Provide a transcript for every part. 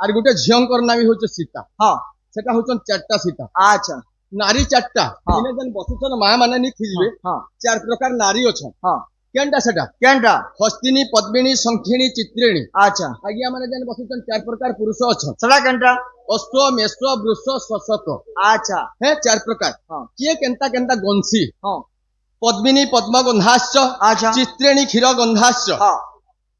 আর গোটে ঝিয়ঙ্কর নাম হচ্ছে সীতা। হ্যাঁ সেটা হচ্ছেন চারটা সীতা। আচ্ছা নারী চারটা। হ্যাঁ। ইনে যেন বসুছন মা মানে নি খিজবে হ্যাঁ চার প্রকার নারী অছন। হ্যাঁ কেনটা সেটা? কেনটা? হস্তিনী, পদ্মিনী, সংখিনী, চিত্রিণী। আচ্ছা আজ্ঞা মানে যেন বসুছন চার প্রকার পুরুষ অছন। সেটা কেনটা? অশ্ব, মেষ, বৃষ, শশক। আচ্ছা হ্যাঁ চার প্রকার। হ্যাঁ কিয়ে কেনতা কেনতা গঞ্ছি। হ্যাঁ পদ্মিনী পদ্ম গন্ধাশ্চ, আচ্ছা চিত্রিণী ক্ষীর গন্ধাশ্চ। হ্যাঁ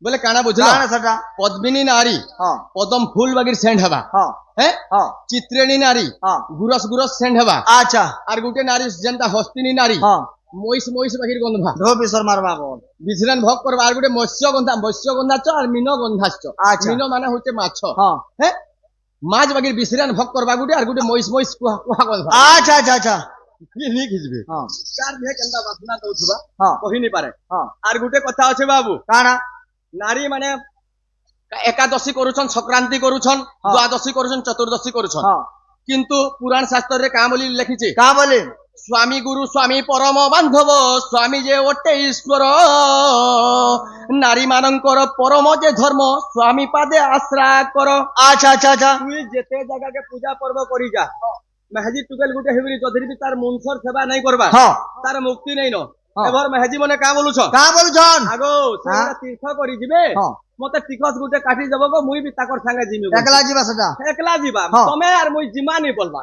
বলে কানা বুঝল? কাଣା সেটা? পদ্মিনী নারী হ্যাঁ পদম ফুল বাগির সেন্ট হবা। হ্যাঁ হ্যাঁ হ্যাঁ চিত্রিণী নারী হ্যাঁ গুরস গুরস সেন্ট হবা। আচ্ছা আর গোটে নারী যেনটা হস্তিনী নারী হ্যাঁ মহিষ মহিষ বাগির গন্ধা ধো বিশ্বর মারবা বল। বিছরান ভোগ করবা। আর গোটে মৎস্য গন্ধাচ্ছ আর মিন গন্ধাচ্ছ। আচ্ছা। মিন মানে হচ্ছে মাছ। হ্যাঁ হ্যাঁ মাছ বাগির বিছরান ভোগ করবা গোটে। আর গোটে মহিষ মহিষ কুহা গন্ধা। আচ্ছা আচ্ছা আচ্ছা কি নি খিজবে হ্যাঁ কার দেহে কেনটা বাসনা দউথবা হ্যাঁ কহিনি পারে। হ্যাঁ আর গোটে কথা আছে বাবু, কাଣା? নারী মানে একাদশী করুছন, সংক্রান্তি করুছন, হ্যাঁ। দ্বাদশী করুছন, চতুর্দশী করুছন। হ্যাঁ কিন্তু পুরাণ শাস্ত্রে কাঁ বলি লেখিছে? কা বলে? স্বামী গুরু স্বামী পরম বান্ধব, স্বামী যে অটে ঈশ্বর। নারী মানঙ্কর পরম যে ধর্ম, স্বামী পাদে আশ্রা কর। আচ্ছা আচ্ছা আচ্ছা তুই যেতে জায়গাকে পূজা পর্ব করি যা, মেহাজি টুকেল গুটে হেবরি যদি বি তার মনসর সেবা নাই করবা হ্যাঁ তার মুক্তি নাই ন। হ্যাঁ। এবার মেহাজি মনে কাঁ বলুছ? কা বলছন? আগো হ্যাঁ। সেটা তীর্থ করি ଯିବେ হ্যাঁ মতে টিকস গুটে কাটি দেব গো, মুই বি তাকর সাঙ্গে জিমি। একলা ଯିବା সেটা? একলা ଯିবা হ্যাঁ। তমে আর মুই জিমা নি বলবা।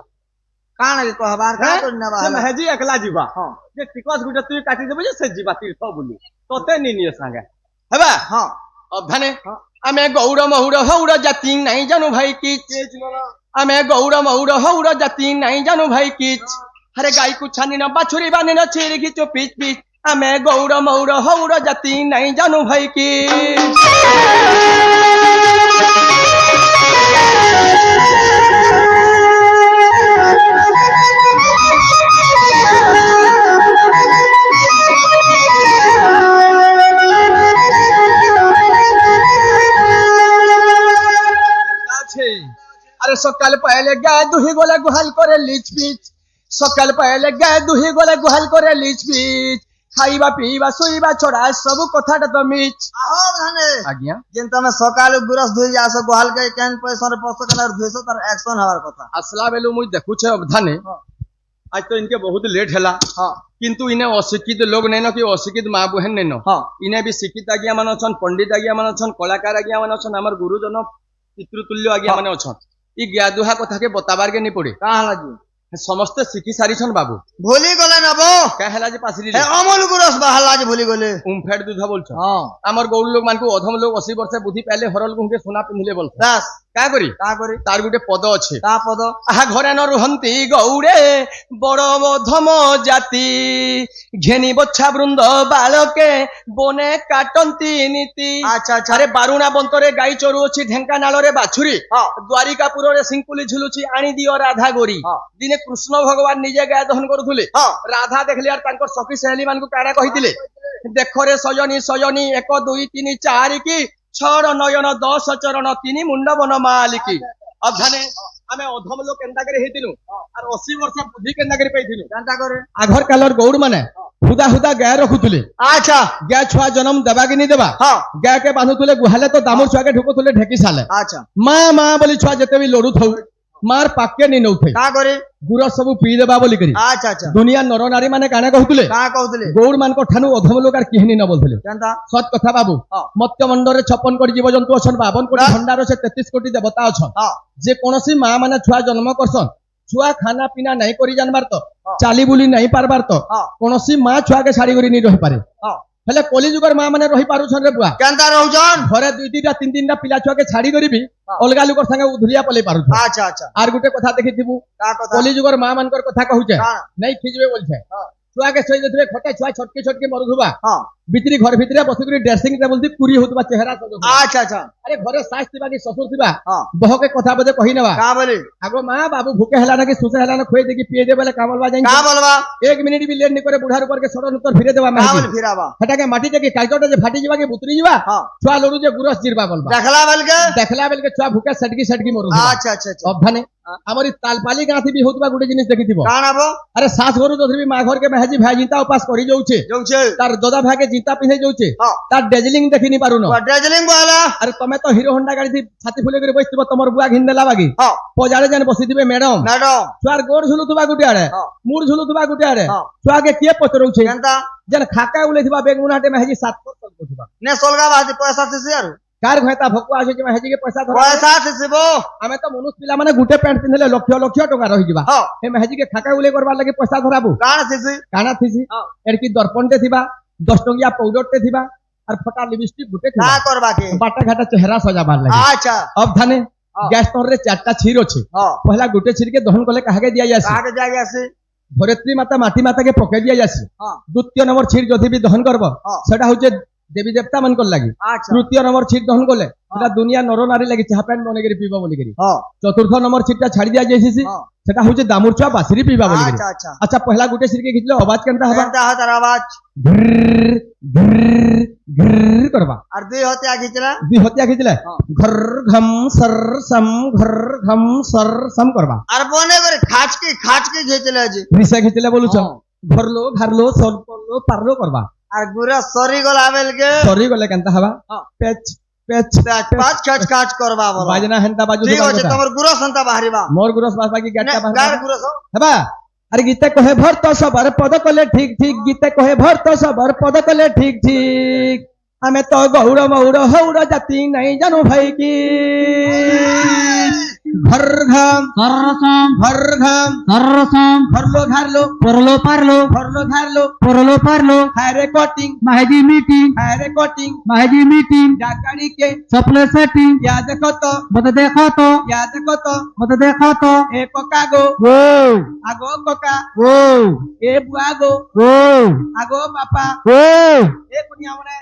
কাଣା কি কহবার? কা তো নেবা ସେ মেহেজি একলা ଯିବା। হ্যাঁ যে টিকস গুটে তুই কাটি দেব যে সে ଯିବା তীর্থ বুলি তোতে নি নিয়ে সাঙ্গে হেবা। হ্যাঁ অভ্যানে হ্যাঁ। ଆମେ ଗୌଡ଼ ମହୁଡ଼ ହଉଡ଼ ଜାତି ନାଇଁ ଜାନୁ ଭାଇ କିଚ୍। ଆମେ ଗୌଡ଼ ମହୁଡ଼ ହଉଡ଼ ଜାତି ନାଇଁ ଜାନୁ ଭାଇ କିଚ୍। ଆରେ ଗାଈକୁ ଛାନିନ ବାଛୁରୀ ବାନିନ ଛିରିକି ଚୋ ପିଚ୍ ପିଚ୍। ଆମେ ଗୌଡ଼ ମହୁଡ଼ ହଉଡ଼ ଜାତି ନାଇଁ ଜାନୁ ଭାଇ କିଚ୍। আরে সকাল পাইলে গায়ে দুহি গলে গুহাল করে লিচ পিচ। সকাল পাইলে গায়ে দুহি গলে গুহাল করে লিচ পিচ। খাইবা পিଇବା ଶୋଇବା ଛଡା ସବୁ କଥାଟା ତ ମିଛ। আহো ধানে ଆଜ୍ଞା যেন তুমি সকালে গুরস ধুই যাস গোহাল কে কেন পয়সা পয়সা কেন ধুইছো তার অ্যাকশন হওয়ার কথা। আসলা বেলু মুই দেখুছে অবধানে হ্যাঁ আজ তো ইনকে বহুত লেট হেলা। হ্যাঁ কিন্তু ইনে অশিক্ষিত লোক নেন কি অশিক্ষিত মা বুহেন নেন। হ্যাঁ ইনে বি শিক্ষিত আজ্ঞা মানে অছন, পণ্ডিত আজ্ঞা মানে অছন, কলাকার আজ্ঞা মানে অছন, আমার গুরুজন পিতৃতুল্য আজ্ঞা মানে অছন। ই জ্ঞা দুহা কথাকে বতাবার কে নি পড়ে। কা হলা জি? ସମସ୍ତେ ଶିଖି ସାରିଛନ୍ ବାବୁ। ভুলি গলে নব କାଁ ହେଲା ଯେ ପାସିଲି হে অমল গুরস বাহালা যে ভুলি গলে। উমফেড দুধ বলছ। হ্যাঁ আমার গৌড় লোক মানকু অধম লোক 80 ବର୍ଷ ବୁଦ୍ଧି ପାଇଲେ ହରଲ ଗୁଁକେ সোনা ପିନ୍ଧିଲେ বলছ। দাস କାଁ କରି কা করি? ତାର ଗୋଟେ ପଦ ଅଛି। কা পদ? আহা ঘরে ন রুহন্তি গৌড়ে বড় অধম জাতি। ঘেনি বচ্ছা বৃন্দ বালকে বনে কাটন্তি নীতি। আচ্ছা আচ্ছা আরে বারুণা বন্তরে গাই চরুଅଛି, ঢেঙ্কানাଳରେ ବାଛୁରୀ। হ্যাঁ ଦ୍ୱାରିକାପୁରରେ ଶିଙ୍କୁଲି ଝୁଲୁଛି, ଆଣି ଦିଅ ରାଧା ଗୋରି। ହଁ। ଦିନେ କୃଷ୍ଣ ଭଗବାନ ନିଜେ ଗାୟ ଦହନ କରୁଥିଲେ। হ্যাঁ ରାଧା ଦେଖିଲେ আর ତାଙ୍କ ସଖୀ ସହେଲି ମାନଙ୍କୁ କାଣା କହିଥିଲେ? ଦେଖରେ ସଜନୀ ସଜନୀ 1 2 3 4 କି 6 ନୟନ 10 ଚରଣ 3 ମୁଣ୍ଡ ବନ ମାଲିକି। ଅଧାନେ ଆମେ ଅଧମ ଲୋକ କେନ୍ତା କରି ହେଇଥିଲୁ আর 80 ବର୍ଷ ବୁଦ୍ଧି କେନ୍ତା କରି ପାଇଥିଲୁ। কেনটা করে? ଆଘର କାଲର ଗୌଡ଼ ମାନେ ହୁଦା ହୁଦା ଗାୟ ରଖୁଥିଲେ। আচ্ছা ଗାୟ ଛୁଆ ଜନ୍ମ ଦେବା କି ନି ଦେବା, হ্যাঁ ଗାୟ କେ ବାନ୍ଧୁଥିଲେ ଗୁହାଲେ ତ ଦାମୁର ଛୁଆକେ ଢୁକୁଥିଲେ ଢେକି ସାଲେ। আচ্ছা ମା ମା ବୋଲି ଛୁଆ ଯେତେ ବି ଲଢୁଥାଉ ମାର ପାକେ ନି ନଉଥାଏ। কা করে? ଗୁର ସବୁ ପିଇ ଦେବା ବୋଲି କରି আচ্ছা আচ্ছা ଦୁନିଆ ନର ନାରୀ ମାନେ କାଣା କହୁଥିଲେ? কা কହୁଥିଲେ? ଗୌଡ଼ ମାନଙ୍କ ଠାନୁ ଅଧମ ଲୋକ আর କିହିନି ନ ବୋଲଥିଲେ। কেনটা? ସତ୍ କଥା ବାବୁ। ହଁ। ମତ୍ୟ ମଣ୍ଡରେ 56 କୋଟି ଜୀବଜନ୍ତୁ ଅଛନ୍, 52 କୋଟି ବାସ୍। ଭଣ୍ଡାର ସେ 33 କୋଟି ଦେବତା ଅଛନ୍। হ্যাঁ যে কৌশি মা মানে ছুয়া জন্ম করছন, ছুয়া খানা পিনা নাই করি জানবার তো, ହଁ। চালি বুলি নাই পারবার তো, হ্যাঁ কৌশি মা ছুয়াকে ছাড়ি করি নি রহি পারে। হ্যাঁ হেলে কলিযুগর মা মানে রহি পারুছন রে বুয়া। কেনটা রহুজন? ঘরে 2 3টা 3 3টা পিলা ছুয়াকে ছাড়ি করিবি ହଁ। অলগা লোকর সঙ্গে উধরিয়া পলাই পারুছ। আচ্ছা আচ্ছা আর গুটে কথা দেখিথিবু, কা কথা? কলিযুগর মা মানকর কথা কহুছে কাଣା? নাই খিজবে বলছে। হ্যাঁ ছুয়াকে সই দেথিবে খটে, ছুয়া ছটকে ছটকে মরুথুবা, হ্যাঁ ভিতরি ঘর ভিতরে বসি করি ড্রেসিং টেবল দি কুরি হতুবা, চেহারা সজুথুবা। আচ্ছা আচ্ছা আরে ঘরে সাস থিবা কি শ্বশুর থিবা, হ্যাঁ বহকে কথা বদে কহি নেবা। কা বলি? আগো মা বাবু ভুকে হেলা নাকি সুসে হেলা না খুঁয়ে দেখি পিয়ে দে বলে কামলবা যাই। কা বলবা? 1 মিনিট বি লেট নি করে বুড়ার উপর কে সরন উত্তর ফিরে দেবা। কা মেহেদি বলি ফিরাবা? হেটাকে মাটি থেকে কাইটটা যে ফাটি যাবা কি বুতরি যাবা, হ্যাঁ ছুয়া লড়ু যে গুরস জিরবা বলবা। দেখলা বলকে? দেখলা বেলকে ছুয়া ভুকে সটকি সটকি মরু। আচ্ছা আচ্ছা আচ্ছা অবধানে ଆମରି ତାଲପାଲି ଗାଁଥି ବି ହଉଥିବା ଗୋଟେ ଜିନିଷ ଦେଖିଥିବ କାଣ ହବ ଆରେ ଶାଶ ଘରୁ ଯଦି ମା ଘରକେ ମେହାଜି ଭାଇ ଜିନ୍ତା ଉପାସ କରି ଯାଉଛେ ଯୋଉଛେ ତାର ଦଦା ଭାଇକେ ଜିନ୍ତା ପିନ୍ଧେଇ ଯାଉଛେ ହଁ ତାର ଡେଜଲିଂ ଦେଖି ନି ପାରୁନ ଡ୍ରେଜଲିଂ ବହଲା ଆରେ ତମେ ତ ହିରୋ ହୋଣ୍ଡା ଗାଡି ଛାତି ଫୁଲେଇ କରି ବସିଥିବ ତମର ବୁଆ ଘିନ ଦେଲା ବାକି ହଁ ପଜାଡେ ଯେନ୍ ବସିଥିବେ ମ୍ୟାଡମ ମ୍ୟାଡମ ଛୁଆର ଗୋଡ ଝୁଲୁଥିବା ଗୋଟେ ଆଡେ ହଁ ମୁଡ ଝୁଲୁଥିବା ଗୋଟେ ଆଡେ ହଁ ଛୁଆକେ କିଏ ପଚରଉଛେ କେନ୍ତା ଯେନ୍ ଖାକା ଉଲେଥିବା ବେଗ ମୁନାଟେ ମେହାଜି ସାତ କରୁଥିବା ନେ ସଲଗା ବାହାତି ପଇସା ଥିସି ଆରୁ କାର ଘଏତା ଭକୁଆ আছে যে ମେହାଜି କେ ପଇସା ଧରା ପଇସା ଥିସିବ ଆମେ ତ ମନୁଷ ପିଲା ମାନେ ଗୋଟେ ପ୍ୟାଣ୍ଟ ପିନ୍ଧିଲେ ଲକ୍ଷ ଲକ୍ଷ ଟଙ୍କା ରହିଯିବା ହଁ ଏ ମେହାଜି କେ ଖାକା ଉଲେ করবার লাগি পয়সା ধরাবো କାଣ ଥିସି କାଣା ଥିସି ହଁ এড়কি দর্পণଟେ ଥିବା 10 টঙ্কিয়া পাউডরଟେ ଥିବା আর ফটা লিপস্টিক গুটে কা ଥିବା করবা কে বাটা ঘাটা চেহারা সজাবার লাগি আচ্ছা अब थाने हाँ। गैस तोर रे चारटा छीर अछि হ্যাঁ पहला गुटे छीर के दहन कले काहे दिया जासी কাকে যাই আসি धरित्री माता माटी माता के पके दिया जासी হ্যাঁ द्वितीय नंबर छीर जदि भी दहन करब हाँ। सेटा होचे देवी देवता मन कर लागि আচ্ছা तृतीय नंबर छीर दहन कले सेटा दुनिया नर नारी लागि चाहा पैन बने करी पीबा बोली करी হ্যাঁ चतुर्थ नंबर छीरटा छाड़ी दिया जायसी হ্যাঁ सेटा होचे दामुरचुआ बासरी पीबा बोली करी আচ্ছা আচ্ছা अच्छा पहला गुटे छीर के खिचले आवाज केनता हबा কেনতা হাতার আওয়াজ घिर घिर करबा আর দুই হতে আগিছিলা दी हत्या खिचले हाँ। घर घम सर सम घर घम सर सम करबा আর বনে করে খাচকি ঘেচলে আজি রিসা খেছিলে বলুছ হ্যাঁ। ঘরলো ঘারলো সর করলো পারলো করবা আর গুরা সরি গলা বেলকে সরি গলে কেনতা হবা হ্যাঁ। পেচ পেচ পাঁচ খাচ করবা বলো বাজনা হেনতা বাজু ঠিক আছে তোমার গুরা সন্তা বাহারিবা মোর গুরস বাসবা কি গাটটা গার বাহার গুরা সব হেবা আরে গীতে কহে ভরত সবার পদ কলে ঠিক ঠিক গীতে কহে ভরত সবার পদ কলে ঠিক ঠিক আমি তো গৌড় মৌড় হৌড় জাতি নাই জানো ভাই কি ঘর ঘাম সরসম ঘর ঘাম সরসম ঘরলো ঘারলো পরলো পারলো ঘরলো ঘারলো পরলো পারলো হায়রে কটিং মাহেজি মিটিং হায়রে কটিং মাহেজি মিটিং জাগাড়ি কে সপলে সেটিং ইয়া দেখো তো মতে দেখো তো ইয়া দেখো তো মতে দেখো তো এ কোকা গো ও আগো কোকা ও এ বুয়া গো ও আগো বাপা ও এ কুনিয়া মনে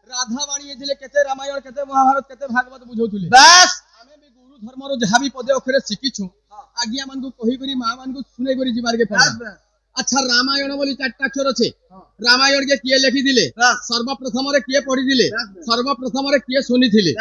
রাধা বানিয়েছিলে কেতে রামায়ণ কেতে মহাভারত কেতে ভাগবত বুঝাউଥିଲେ বাস ଆମେ ବି ଗୁରୁ ଧର୍ମର ଯାହା ବି ପଦେ ଅକ୍ଷରେ ଶିଖିଛୁ ଆଜ୍ଞା ମାନଙ୍କୁ କହିକରି ମା ମାନଙ୍କୁ ଶୁଣେଇ କରି ଯିବାରକେ ପଡିବ ଆଚ୍ଛା ରାମାୟଣ ବୋଲି ଚାରିଟା ଅକ୍ଷର ଅଛି ରାମାୟଣ କେ କିଏ ଲେଖିଥିଲେ ସର୍ବପ୍ରଥମରେ କିଏ ପଢିଥିଲେ ସର୍ବପ୍ରଥମରେ କିଏ ଶୁଣିଥିଲେ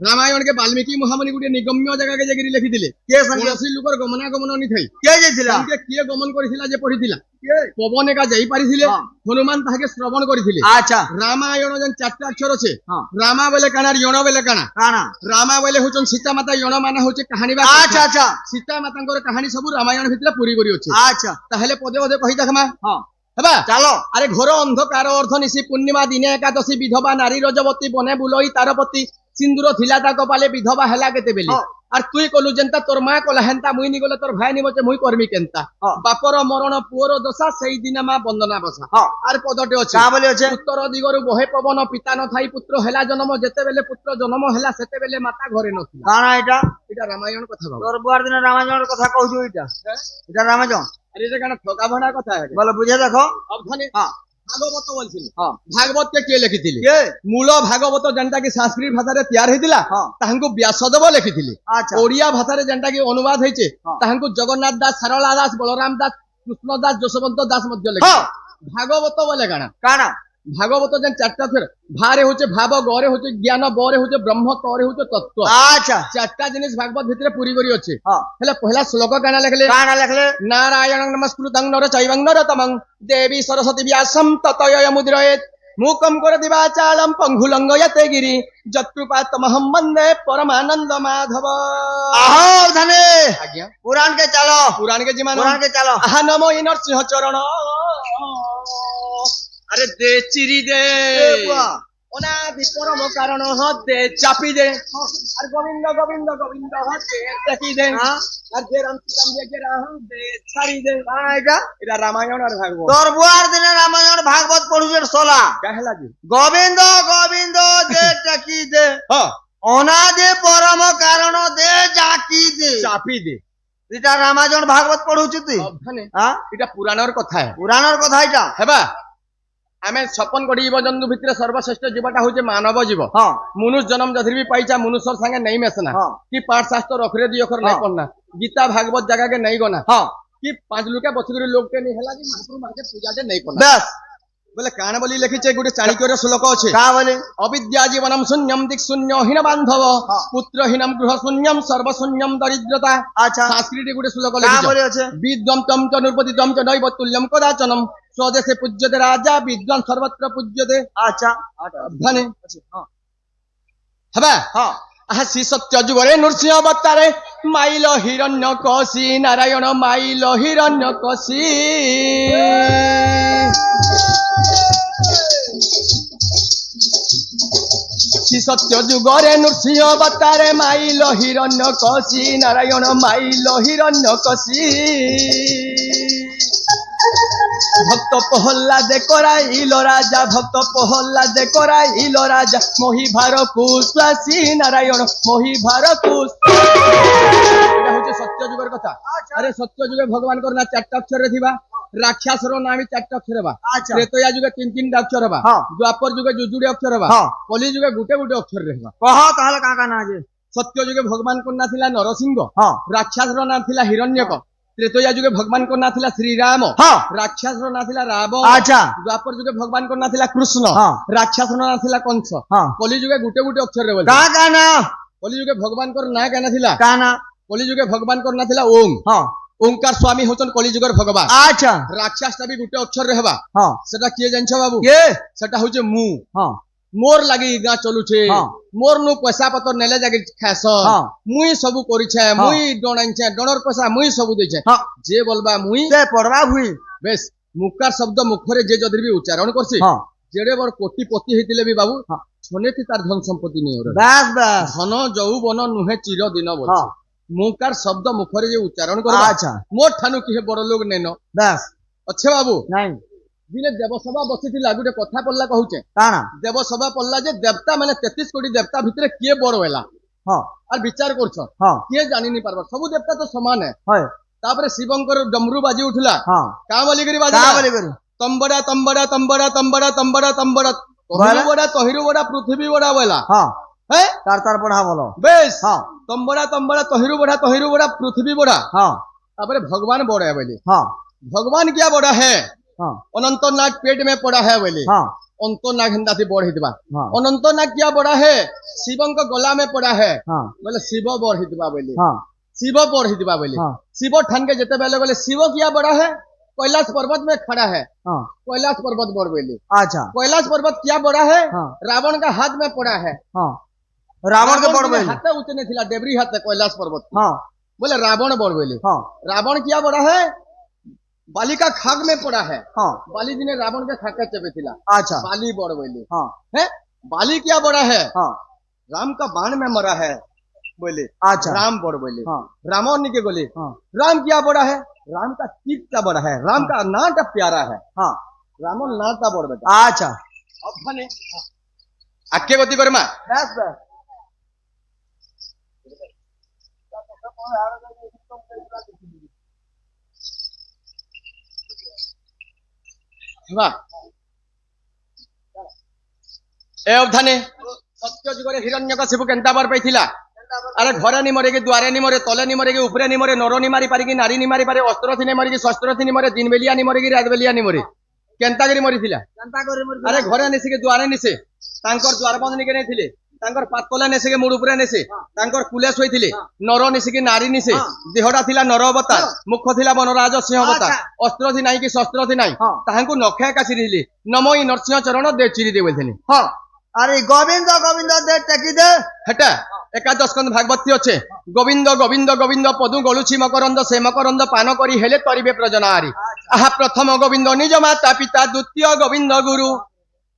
ରାମାୟଣ କେ ବାଲ୍ମୀକି ମହାମୁନି ଗୋଟେ ନିଗମ୍ୟ ଜାଗାକେ ଯାଇକି ଲେଖିଥିଲେ কে সঙ্গে କୌଣସି ଲୋକର ଗମନାଗମନ ନି ଥାଇ কে যাইছিলা ତାଙ୍କେ କିଏ ଗମନ କରିଥିଲା ଯେ ପଢିଥିଲା কে ପବନ ଏକା ଯାଇପାରିଥିଲେ ହଁ। ହନୁମାନ ତାହାକେ ଶ୍ରବଣ କରିଥିଲେ আচ্ছা ରାମାୟଣ ଯେନ୍ ଚାରିଟା ଅକ୍ଷର ଅଛି ହଁ। ରାମା ବେଲେ କାଣା ୟଣ ବେଲେ କାଣା কানা ରାମା ବେଲେ ହଉଛନ୍ ସୀତା ମାତା ୟଣ ମାନେ ହଉଛି କାହାଣୀ ବା আচ্ছা আচ্ছা ସୀତା ମାତାଙ୍କର କାହାଣୀ ସବୁ ରାମାୟଣ ଭିତରେ ପୁରୀ କରି ଅଛି আচ্ছা ତାହେଲେ ପଦେ ପଦେ କହି ଦେଖମା হ্যাঁ ହେବା চালো আরে ঘোর অন্ধকার অর্ধ নিশি পূর্ণিমা দিনে একাদশী বিধবা নারী রজবতী বনে বুলই তারপতি সিন্দুর থিলা তা কপালে বিধবা হেলা কেতে বেলি হ্যাঁ। আর তুই কলু যেনতা তোর মা কলা হেনতা মুই নি গলে তোর ভাই নি বচে মুই করমি কেনতা হ্যাঁ। বাপর মরণ পুଅর দশা সেই দিন মা বন্দনা বসা হ্যাঁ আর পদটে আছে কা বলি আছে উত্তর দিগরু বহে পবন পিতা নথাই পুত্র হেলা জন্ম যেতেবেলে পুত্র জন্ম হেলা সেতেবেলে মাতা ঘরে নথিলা কানা এটা এটা রামায়ণ কথা বাবা তোর বুয়ার দিনে রামায়ণের কথা কইছো এটা এটা রামায়ণ আরে এটা কেন ঠকা ভরা কথা है বলো বুঝে দেখো অবধানে হ্যাঁ ভাগবত বলছিল হ্যাঁ ভাগবত কে কিଏ লেখিଥିଲେ কে মূল ভাগবত যেনটা কি সংস্কৃত ভাষাରେ ତିଆରି ହେଇଥିଲା ହଁ ତାହାଙ୍କୁ ବ୍ୟାସଦେବ ଲେଖିଥିଲେ আচ্ছা ଓଡିଆ ଭାଷାରେ ଯେନଟା କି ଅନୁବାଦ ହେଇছে ହଁ ତାହାଙ୍କୁ ଜଗନ୍ନାଥ ଦାସ ସାରଳା ଦାସ ବଳରାମ ଦାସ କୃଷ୍ଣ ଦାସ ଯଶୋବନ୍ତ ଦାସ ମଧ୍ୟ হ্যাঁ ଲେଖିଥିଲେ ଭାଗବତ ବୋଲେ କାଣା কানা ଭାଗବତ ଯେନ୍ ଚାରିଟା ଅକ୍ଷର ଭାରେ ହଉଛି ଭାବ ଗରେ ହଉଛି ଜ୍ଞାନ ବରେ ହଉଛି ବ୍ରହ୍ମ ତରେ ହଉଛି ତତ୍ତ୍ୱ আচ্ছা ଚାରିଟା ଜିନିଷ ଭାଗବତ ଭିତରେ ପୁରୀ କରି ଅଛି হ্যাঁ ହେଲେ ପହିଲା ଶ୍ଲୋକ କାଣା ଲେଖିଲେ কানা লেখলে नारायण नमस्कृतं नर चैवं नरोत्तमं देवी सरस्वती व्यासं ततय मुद्रयेत् मूकं करदिवाचालं पङ्गुलङ्गयते गिरि यत्कृपात्तमहं वन्दे परमानन्द माधव আহো ধানে आज्ञा পুরাণ কে চালো पुराण के जीवन পুরাণ কে চালো आहा नमो इ नरसिंह चरण अरे दे चिरी दे এ বুয়া অনাদি পরম কারণ হতে চাপি দে আর গোবিন্দ গোবিন্দ গোবিন্দ হতে দেখি দে হ্যাঁ আর যে রাম শ্রীরাম যে রাম দে ছাড়ি দে কানা এটা এটা রামায়ণ আর ভাগবত তোর বুয়ার দিনে রামায়ণ ভাগবত পড়ুছেন সোলা কাহেলা জি গোবিন্দ গোবিন্দ দে টাকি দে হ্যাঁ অনাদে পরম কারণ দে জাকি দে চাপি দে এটা রামায়ণ ভাগবত পড়ুଛୁ তুই ଅଭ୍ୟାନେ হ্যাঁ এটা পুରାଣର କଥା ହେ পুরাণর কথা এটা ହେବା ଆମେ 56 କୋଟି ଜୀବଜନ୍ତୁ ଭିତରେ ସର୍ବଶ୍ରେଷ୍ଠ ଜୀବଟା ହଉଛି ମାନବ ଜୀବ হ্যাঁ ମନୁଷ୍ୟ ଜନ୍ମ ଯଦି ବି ପାଇଛା ମନୁଷ୍ୟର ସାଙ୍ଗେ ନେଇ ମେସନା ହଁ। କି ପାଠ ଶାସ୍ତ୍ର ଅଖରେ ଦି ଅଖର ନାଇଁ ପଢନା ଗୀତା ଭାଗବତ ଜାଗାକେ ନେଇ ଗନା হ্যাঁ କି ପାଞ୍ଚ ଲୁକା ବସିକରି ଲୋକଟେ ନେଇ ହେଲା କି ମହାପ୍ରଭୁ ମାକେ ପୂଜାଟେ ନେଇ ପଡନା বেশ ବୋଲେ କାଣ ବୋଲି ଲେଖିଛେ ଗୋଟେ ଚାଣିକ୍ୟର ଶ୍ଲୋକ ଅଛି কা বলে अविद्या जीवनम शून्यम दिक् शून्य हीन बांधव हाँ। पुत्र हीनम गृह शून्यम सर्व शून्यम दरिद्रता আচ্ছা संस्कृति गुटे श्लोक কা लिखिछ বলে আছে विद्वम तम च नृपतितम च नैव तुल्यम कदाचनम स्वदेशे पूज्यते राजा विद्वान सर्वत्र पूज्यते আচ্ছা धने হ্যাঁ हबा হ্যাঁ आहा श्री सत्य जुगरे नृसिंह अवतारे माइल हिरण्य कशी नारायण माइल हिरण्य कशी श्री सत्य जुगरे नृसिंह अवतारे माइल हिरण्य कशी नारायण माइल हिरण्य कशी भक्त प्रहल्लाद कराइल राजा भक्त प्रहल्लाद कराइल राजा मोहि भार कुश्वासी नारायण मोहि भार कुश এটা হচ্ছে সত্য যুগের কথা আরে সত্য যুগে ভগবান কর না চারটা অক্ষরে থিবা রাক্ষসর না আমি চারটা অক্ষরে বা আচ্ছা ত্রেতয়া যুগে তিন তিনটা অক্ষর বা হ্যাঁ। দ্বাপর যুগে যুজুড়ি অক্ষর বা হ্যাঁ। কলি যুগে গুটে গুটে অক্ষর রহবা কহ তাহলে কাকা না আছে সত্য যুগে ভগবান কর না থিলা নরসিংহ হ্যাঁ রাক্ষসর না থিলা হিরণ্যক ত্রেতয়া যুগে ভগবান কর না থিলা শ্রীরাম হ্যাঁ রাক্ষসর না থিলা রাবণ আচ্ছা দ্বাপর যুগে ভগবান কর না থিলা কৃষ্ণ হ্যাঁ। রাক্ষস না থিলা কংস হ্যাঁ কলি যুগে গুটে গুটে অক্ষর রে বলে কাকা না কলি যুগে ভগবান কর না কেনা থিলা কানা কলি যুগে ভগবান কর না থিলা ওম হ্যাঁ ओंकार स्वामी होचन कली जुगर भगवान আচ্ছা राक्षस भी गुटे अक्षर रहबा হ্যাঁ सेटा किए जानछ बाबू কে सेटा होचे मु হ্যাঁ मोर लागी गां चलुछे हाँ। मोर नु पैसा पतर नेले जागे खास हाँ। मुई सबु करिछे हाँ। मुई डणाइछे डणर पैसा मुई सबु देछे হ্যাঁ जे बोलबा मुई সে পড়বা ভুই बेस मुकार शब्द मुखरे जे जदि भी उच्चारण करसी হ্যাঁ जेडे बर कोटिपति हेतिले भी बाबू हाँ। छनेति तार धन संपत्ति नहीं हो বেশ বেশ धन যৌবন नुहे चिर दिन बोल হ্যাঁ मुकार शब्द मुखरे जे उच्चारण करबा আচ্ছা मोर ठानु किहे बड़ लोग नेनो বেশ अच्छे बाबू নাই दिने देवसभा बसिथिला गुटे कथा पल्ला कहूचे কানা देवसभा पल्ला जे देवता माने 33 कोटी देवता भितरे किए बड़ होला হ্যাঁ और विचार करछ হ্যাঁ किए जानि नि पारबा सब देवता तो समान है হয় तापरे शिवंकर डमरू बाजी उठला হ্যাঁ का बोली करी কা बाजी বলে করি तंबड़ा तंबड़ा तंबड़ा तंबड़ा तंबड़ा तंबड़ा बोला? तहिरु बड़ा पृथ्वी बड़ा बोला হ্যাঁ है তার তার পড়া বলো बेस হ্যাঁ तंबड़ा तंबड़ा तहिरु बड़ा पृथ्वी बड़ा হ্যাঁ तापरे भगवान बड़ा है बोले হ্যাঁ भगवान क्या बड़ा है হ্যাঁ अनंत नाग पेट में पड़ा है बोले হ্যাঁ अंत नाग हिंदा से बड़ हितबा हाँ। अनंत नाग क्या बड़ा है शिवं को गला में पड़ा है হ্যাঁ बोले शिव बड़ हितबा बोले হ্যাঁ शिव बड़ हितबा बोले हाँ। शिव ठान के जेते बेले बोले शिव क्या बड़ा है कैलाश पर्वत में खड़ा है হ্যাঁ कैलाश पर्वत बड़ बोले আচ্ছা कैलाश पर्वत क्या बड़ा है हाँ। रावण का हाथ में पड़ा है হ্যাঁ রাবণ কে পড়বে हाथ उतने थिला डेबरी हाथ है कैलाश पर्वत হ্যাঁ बोले रावण बड़ बोले হ্যাঁ रावण क्या बड़ा है बाली का खाक में पड़ा है হ্যাঁ बाली जी ने रावण के खाके चपे थिला আচ্ছা बाली बड़ बोले হ্যাঁ है बाली क्या बड़ा है হ্যাঁ राम का बाण में मरा है बोले আচ্ছা राम बड़ बोले हाँ। रामन के बोले हाँ। राम क्या बड़ा है राम का तीर का बड़ा है राम का नाटा प्यारा है হ্যাঁ रामन नाटा बड़ बेटा আচ্ছা अब भने आके गति करमा বেশ বেশ वाह ए अवधाने सत्य जुगरे हिरण्यकशिपु केंता बर पैथिला अरे घरे नि मरे के द्वारे नि मरे तले नि मरे के ऊपरे नि मरे नर नि मारी पारी की नारी नि मारी पारे अस्त्र थी नि मरे की शस्त्र थी नि मरे दिन बेलिया नि मरे की रात बेलिया नि मरे केंता करी मरिथिला চিন্তা করে মরি अरे घरे निसे के द्वारे निसे तांकर द्वार बंद निके नै थिले तांकर पातला नेसे के मुड़ उपरे नेसे तांकर कुले सोइथिले नर निसे के नारी निसे देहडा थिला नर अवतार मुख थिला वनराज सिंह अवतार अस्त्र थी नाही की शस्त्र थी नाही हाँ। ताहांकु नखे कासिरिले नमोई नरसिंह चरण दे चिरी दे बोलथेनी হ্যাঁ আরে গোবিন্দ গোবিন্দ দে টেকি দে हेटा एकादश स्कंद भागवती अच्छे गोविंद गोविंद गोविंद पदु गलुछि मकरंद से मकरंद पान करी हेले तरिबे प्रजनारी आहा प्रथम गोविंद निज माता पिता द्वितीय गोविंद गुरु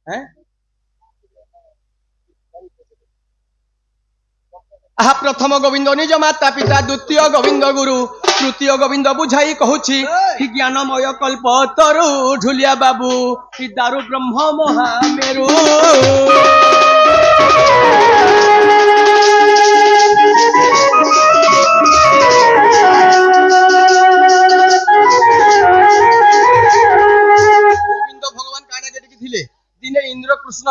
हैं आहा प्रथम गोविंद निज माता पिता द्वितीय गोविंद गुरु तृतीय गोविंद बुझाई कहूछि कि ज्ञानमय कल्प तरु ढुलिया बाबू कि दारु ब्रह्म महामेरु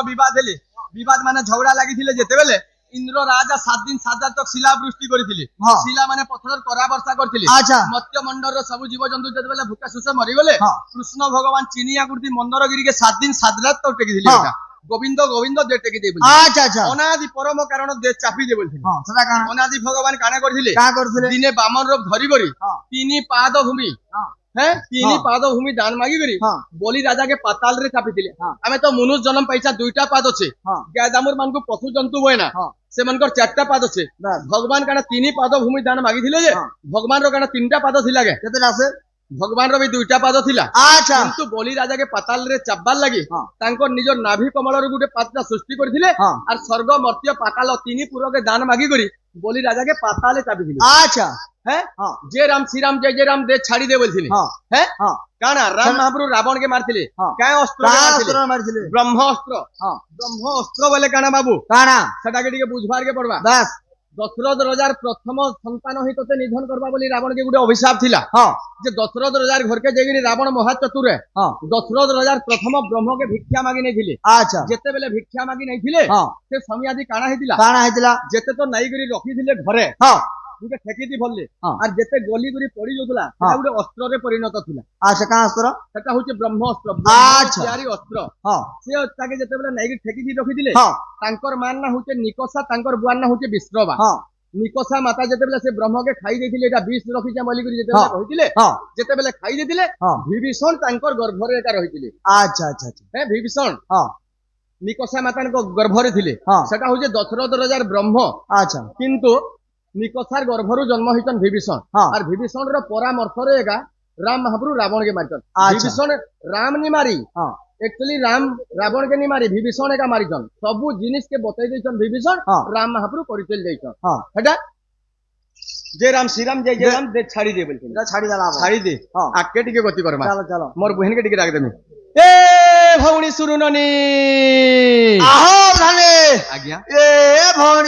বিবাদ হেলে বিবাদ মানে ঝগড়া লাগিଥିଲେ যেতেবেলে ইন্দ্র রাজা 7 দিন 7 রাত তক শিলা বৃষ্টি করিଥିଲେ হ্যাঁ। শিলা মানে পথরের করা বর্ষা করଥିଲେ আচ্ছা। মত্স্য মন্ডলর সবু জীবজন্তু যেতেবেলে ভুকা শুষে মরিগলে হ্যাঁ। কৃষ্ণ ভগবান চিনিয়া কুর্তি মন্দরগিরিকে 7 দিন 7 রাত তক টেকিଥିଲେ হ্যাঁ। ওটা গোবিন্দ গোবিন্দ দে টেকি দেই বলি আচ্ছা আচ্ছা অনাদি পরম কারণ দে চাপি দে বলছিল হ্যাঁ সেটা কাଣା অনাদি ভগবান কানে করଥିଲେ কাঁ করছিলে দিনে বামন রূপ ধরি করি হ্যাঁ। 3 পাদ ভূমি হ্যাঁ হ্যাঁ 3 হ্যাঁ। পাদ ভূমি দান মাগি করি হ্যাঁ। বলি রাজাকে পাতাল রে চাপিଥିଲେ হ্যাঁ। আমি তো মনুষ্য জন্ম পাইছা 2টা পাদ আছে হ্যাঁ গাদামুর মানকু পশু জন্তু বয় না হ্যাঁ সেমানকর 4টা পাদ আছে বাস ভগবান কানা 3 পাদ ভূমি দান মাগিଥିଲେ যে হ্যাঁ। ভগবান র কানা 3টা পাদ ଥିଲା গে কেতেটা আছে ভগবান র বি 2টা পাদ ଥିଲା আচ্ছা কিন্তু বলি রাজাকে পাতাল রে চাপবার লাগি হ্যাঁ। তাঙ্কর নিজর নাভি কমলর গুটে পাত্রা সৃষ্টি কৰিଥିଲେ হ্যাঁ। আর স্বর্গ মর্ত্য পাতাল 3 পুরকে দান মাগি করি বলি রাজাকে পাতালে চাপিଥିଲେ আচ্ছা হ্যাঁ হ্যাঁ যে রাম শ্রীরাম জয় জয় রাম দে ছাড়ি দে বলছিলে হ্যাঁ হ্যাঁ হ্যাঁ কানা রাম মহাপ্রভু রাবণ কে মারছিলে হ্যাঁ। কায় অস্ত্র কাঁ মারছিলে অস্ত্র মারিছিলে ব্রহ্ম অস্ত্র হ্যাঁ ব্রহ্ম অস্ত্র বলে কানা বাবু কাଣା সেটাকে টিকে বুঝবার কে পড়বা বাস দশরথ রাজার প্রথম সন্তান হি তোতে নিধন করবা বলি রাবণ কে গুটে অভিশাপ ଥିଲା হ্যাঁ যে দশরথ রাজার ঘরকে যাইকি রাবণ মহাচতুরে হ্যাঁ দশরথ রাজার প্রথম ব্রহ্মকে ভিক্ষা মাগি নেইଥିଲେ আচ্ছা যেতেবেলে ভিক্ষা মাগি নেইଥିଲେ হ্যাঁ সে সমী আদি কাଣା হইতিলা কাଣା ହେଇଥିଲା যেতে তো নাই করি রখিଥିଲେ ঘরে হ্যাঁ গুটে ঠেকিতি ভরলে হ্যাঁ। আর যেতে গলি গলি পড়ি যাଉଥିଲା সেটা গুটে অস্ত্ରରେ পরিণত ଥିଲା আচ্ছা কাঁ অস্ত্র সেটা হচ্ছে ব্রহ্মাস্ত্র আচ্ছা। ତିଆରି অস্ত্র হ্যাঁ সে তাকে যেତେବେଳେ ନେଇକି ଠେକିକି ରଖିଥିଲେ হ্যাঁ ତାଙ୍କର ମାନ ନା ହଉଛି ନିକଷା ତାଙ୍କର ବୁଆର ନା ହଉଛି ବିଶ୍ରବା হ্যাঁ ନିକଷା ମାତା ଯେତେବେଳେ ସେ ବ୍ରହ୍ମକେ ଖାଇ ଦେଇଥିଲେ ଏଇଟା ବିଷ ରଖିଛେ ବୋଲିକରି ଯେତେବେଳେ ହଁ। କହିଥିଲେ হ্যাঁ ଯେତେବେଳେ ଖାଇ ଦେଇଥିଲେ ହଁ ବିଭୀଷଣ ତାଙ୍କର ଗର୍ଭରେ ଏକା ରହିଥିଲେ আচ্ছা আচ্ছা আচ্ছা হ্যাঁ বিভীষণ হ্যাঁ ନିକଷା ମାତାଙ୍କ ଗର୍ଭରେ ଥିଲେ ହଁ। ସେଟା ହଉଛି ଦଶରଥ ରାଜାର ବ୍ରହ୍ମ আচ্ছা କିନ୍ତୁ ନିକଷାର ଗର୍ଭରୁ ଜନ୍ମ ହେଇଛନ୍ ବିଭୀଷଣ ହଁ। আর ବିଭୀଷଣର ପରାମର୍ଶରେ ଏକା ରାମ ମହାପ୍ରଭୁ ରାବଣକେ ମାରିଛନ୍ ଆଚ୍ଛା। ବିଭୀଷଣ ରାମ ନି ମାରି হ্যাঁ एक्चुअली राम रावण के नहीं मारी विभीषण का मारिछन सबु जिनिस के बतई देछन विभीषण हाँ। राम महाप्रभु परिचय देछन হ্যাঁ हेटा जय राम श्री राम जय राम दे छाड़ी दे बोलते এটা ছাড়ি দেলা छाड़ी दे हाँ। आके टिके गति करमा চলো চলো मोर बहन के टिके राख देमी ए भौणी सुरुननी আহো ধানে आज्ञा এ ভৌণী